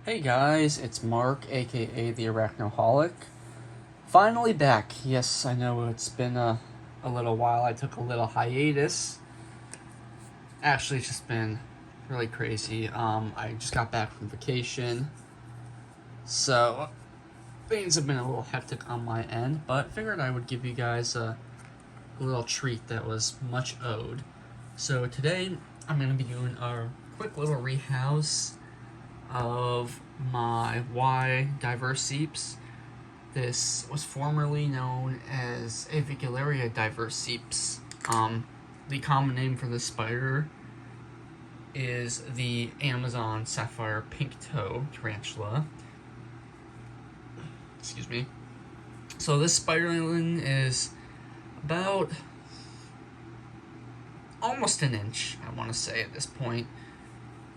Hey guys, it's Mark, aka the Arachnoholic. Finally back. Yes, I know it's been a little while. I took a little hiatus. Actually, it's just been really crazy. I just got back from vacation, so things have been a little hectic on my end, but figured I would give you guys a little treat that was much owed. So today, I'm going to be doing a quick little rehouse of my Y diverse seeps. This was formerly known as Avicularia diverse seeps. The common name for this spider is the Amazon Sapphire pink toe tarantula. Excuse me. So this spiderling is about almost an inch, I want to say at this point.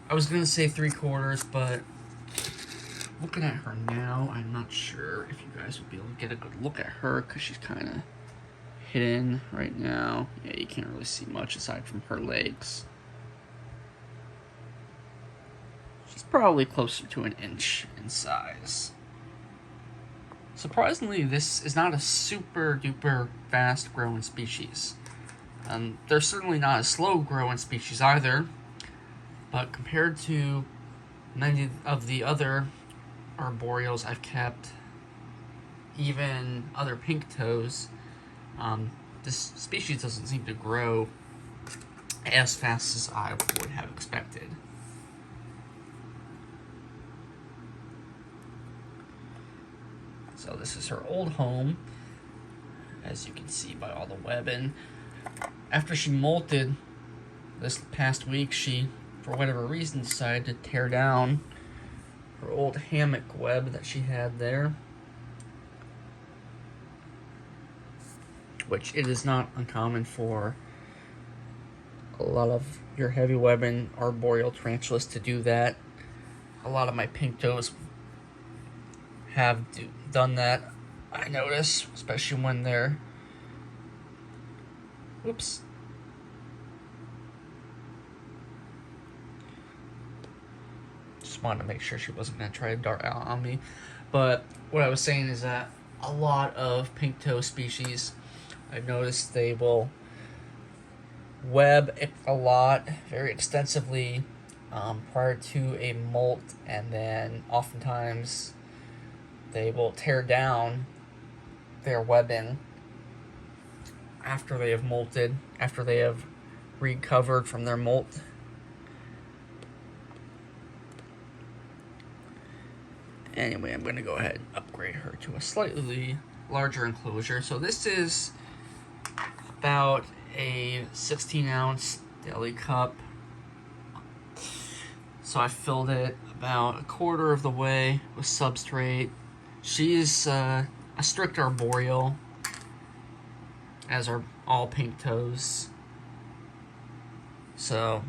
I was going to say 3/4, but looking at her now, I'm not sure if you guys would be able to get a good look at her because she's kind of hidden right now. Yeah, you can't really see much aside from her legs. She's probably closer to an inch in size. Surprisingly, this is not a super duper fast growing species. They're certainly not a slow growing species either, but compared to many of the other arboreals I've kept, even other pink toes, this species doesn't seem to grow as fast as I would have expected. So this is her old home, as you can see by all the webbing. After she molted this past week, she, for whatever reason, decided to tear down her old hammock web that she had there, which it is not uncommon for a lot of your heavy webbing arboreal tarantulas to do that. A lot of my pink toes have done that, I notice, especially when they're whoops. Just wanted to make sure she wasn't going to try to dart out on me. But what I was saying is that a lot of pink toe species, I've noticed they will web a lot, very extensively, prior to a molt, and then oftentimes they will tear down their webbing after they have molted, after they have recovered from their molt. Anyway, I'm going to go ahead and upgrade her to a slightly larger enclosure. So this is about a 16-ounce deli cup. So I filled it about 1/4 of the way with substrate. She's a strict arboreal, as are all pink toes. So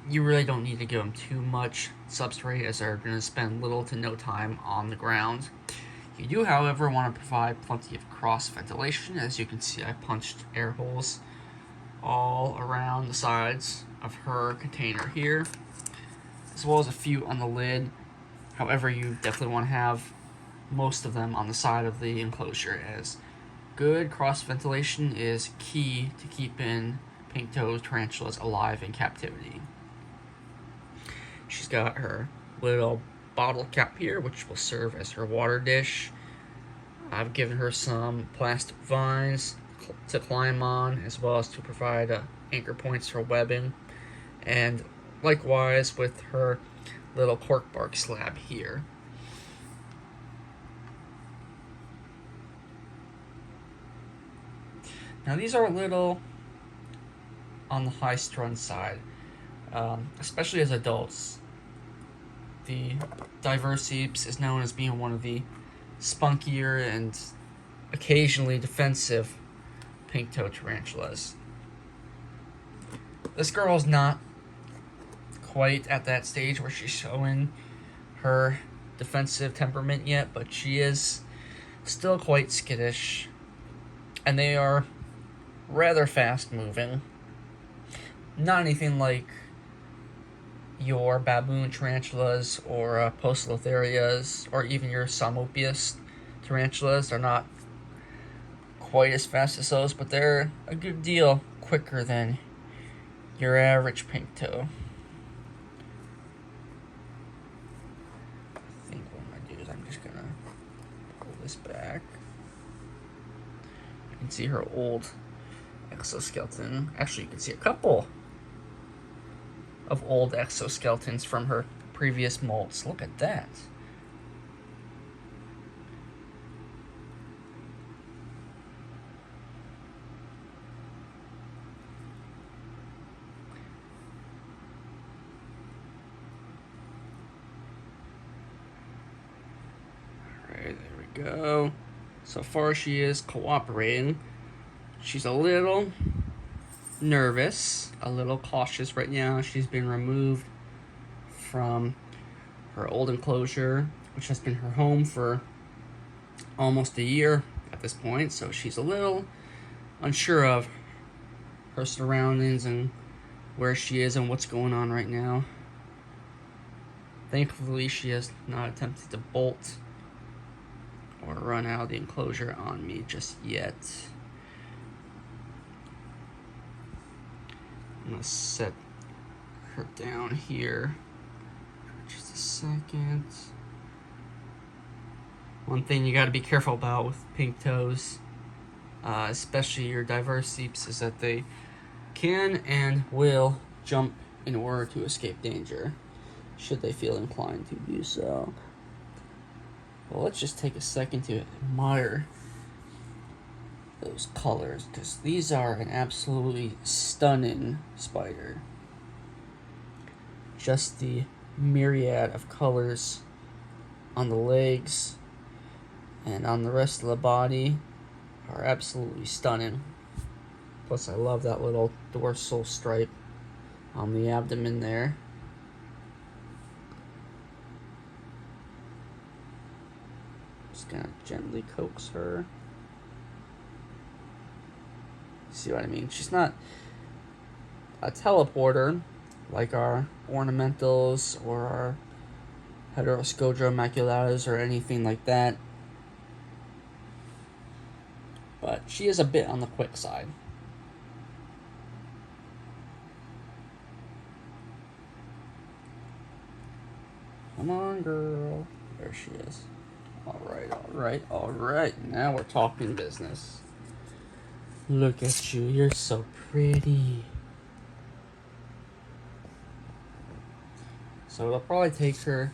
you really don't need to give them too much substrate, as they're going to spend little to no time on the ground. You do, however, want to provide plenty of cross ventilation. As you can see, I punched air holes all around the sides of her container here, as well as a few on the lid. However, you definitely want to have most of them on the side of the enclosure, as good cross ventilation is key to keeping pink toe tarantulas alive in captivity. She's got her little bottle cap here, which will serve as her water dish. I've given her some plastic vines to climb on, as well as to provide anchor points for webbing, and likewise with her little cork bark slab here. Now these are a little on the high strung side, especially as adults. The diverse seeps is known as being one of the spunkier and occasionally defensive pink toe tarantulas. This girl is not quite at that stage where she's showing her defensive temperament yet, but she is still quite skittish, and they are rather fast moving. Not anything like your baboon tarantulas or Poecilotherias or even your Psalmopius tarantulas. They're not quite as fast as those, but they're a good deal quicker than your average pink toe. I think what I'm going to do is I'm just going to pull this back. You can see her old exoskeleton. Actually, you can see a couple of old exoskeletons from her previous molts. Look at that. Alright, there we go. So far she is cooperating. She's a little nervous, a little cautious right now. She's been removed from her old enclosure, which has been her home for almost a year at this point, so she's a little unsure of her surroundings and where she is and what's going on right now. Thankfully, she has not attempted to bolt or run out of the enclosure on me just yet. I'm gonna set her down here for just a second. One thing you gotta be careful about with pink toes, especially your diverse seeps, is that they can and will jump in order to escape danger, should they feel inclined to do so. Well, let's just take a second to admire those colors, because these are an absolutely stunning spider. Just the myriad of colors on the legs and on the rest of the body are absolutely stunning. Plus, I love that little dorsal stripe on the abdomen there. Just gonna gently coax her. See what I mean? She's not a teleporter like our ornamentals or our Heteroscodra maculatus or anything like that, but she is a bit on the quick side. Come on, girl. There she is. Alright. Now we're talking business. Look at you. You're so pretty. So it'll probably take her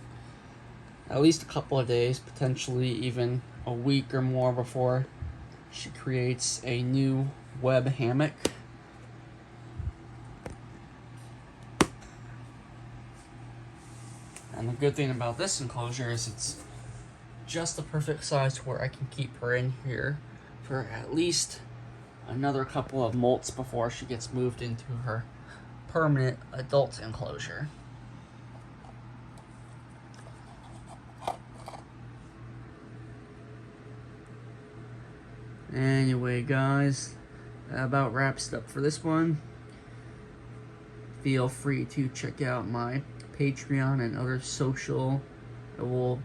at least a couple of days, potentially even a week or more before she creates a new web hammock. And the good thing about this enclosure is it's just the perfect size to where I can keep her in here for at least another couple of molts before she gets moved into her permanent adult enclosure. Anyway, guys, that about wraps it up for this one. Feel free to check out my Patreon and other social. I will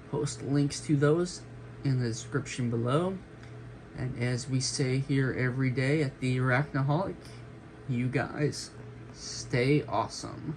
post links to those in the description below. And as we say here every day at the Arachnaholic, you guys stay awesome.